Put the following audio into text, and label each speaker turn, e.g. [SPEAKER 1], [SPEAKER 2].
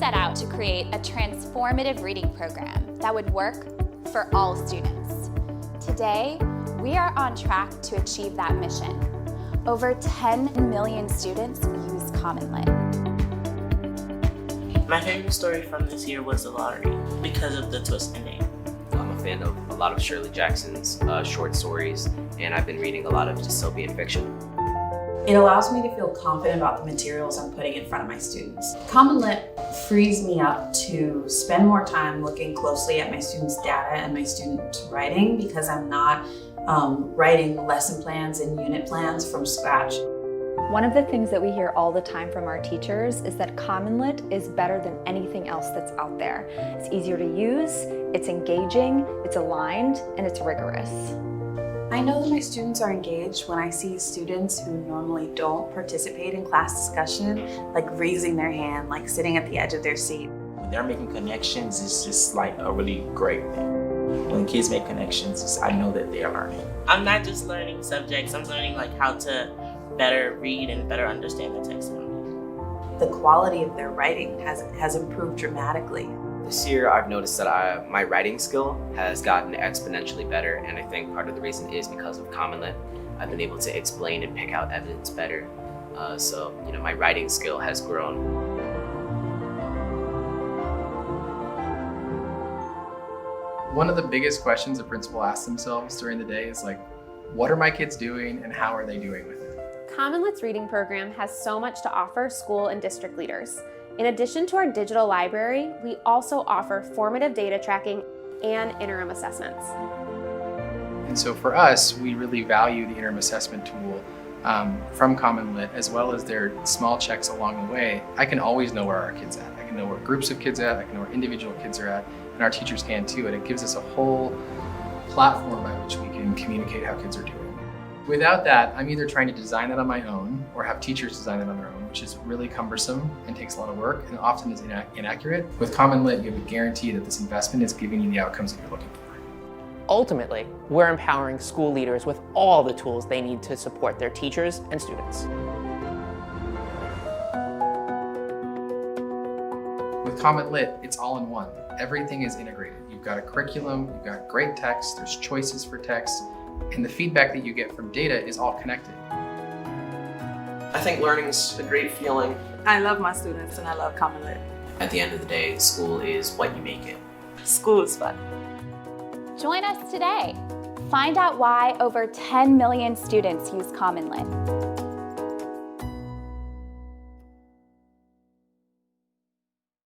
[SPEAKER 1] set out to create a transformative reading program that would work for all students. Today, we are on track to achieve that mission. Over 10 million students use CommonLit.
[SPEAKER 2] My favorite story from this year was the lottery because of the twist ending.
[SPEAKER 3] I'm a fan of a lot of Shirley Jackson's short stories, and I've been reading a lot of dystopian fiction.
[SPEAKER 4] It allows me to feel confident about the materials I'm putting in front of my students. CommonLit frees me up to spend more time looking closely at my students' data and my student writing because I'm not writing lesson plans and unit plans from scratch.
[SPEAKER 5] One of the things that we hear all the time from our teachers is that CommonLit is better than anything else that's out there. It's easier to use, it's engaging, it's aligned, and it's rigorous.
[SPEAKER 4] I know that my students are engaged when I see students who normally don't participate in class discussion, like raising their hand, like sitting at the edge of their seat.
[SPEAKER 6] When they're making connections, it's just like a really great thing. When kids make connections, I know that they are learning.
[SPEAKER 2] I'm not just learning subjects, I'm learning like how to better read and better understand the text.
[SPEAKER 4] The quality of their writing has improved dramatically.
[SPEAKER 3] This year, I've noticed that my writing skill has gotten exponentially better, and I think part of the reason is because of CommonLit. I've been able to explain and pick out evidence better, so my writing skill has grown.
[SPEAKER 7] One of the biggest questions a principal asks themselves during the day is like, what are my kids doing and how are they doing with it?
[SPEAKER 8] CommonLit's reading program has so much to offer school and district leaders. In addition to our digital library, we also offer formative data tracking and interim assessments.
[SPEAKER 7] And so for us, we really value the interim assessment tool from CommonLit, as well as their small checks along the way. I can always know where our kids are at. I can know where groups of kids are at, I can know where individual kids are at, and our teachers can too. And it gives us a whole platform by which we can communicate how kids are doing. Without that, I'm either trying to design it on my own or have teachers design it on their own, which is really cumbersome and takes a lot of work and often is inaccurate. With CommonLit, you have a guarantee that this investment is giving you the outcomes that you're looking for.
[SPEAKER 9] Ultimately, we're empowering school leaders with all the tools they need to support their teachers and students.
[SPEAKER 7] With CommonLit, it's all in one. Everything is integrated. You've got a curriculum, you've got great text, there's choices for text, and the feedback that you get from data is all connected.
[SPEAKER 10] I think learning is a great feeling.
[SPEAKER 4] I love my students and I love CommonLit.
[SPEAKER 3] At the end of the day, school is what you make it.
[SPEAKER 4] School is fun.
[SPEAKER 1] Join us today. Find out why over 10 million students use CommonLit.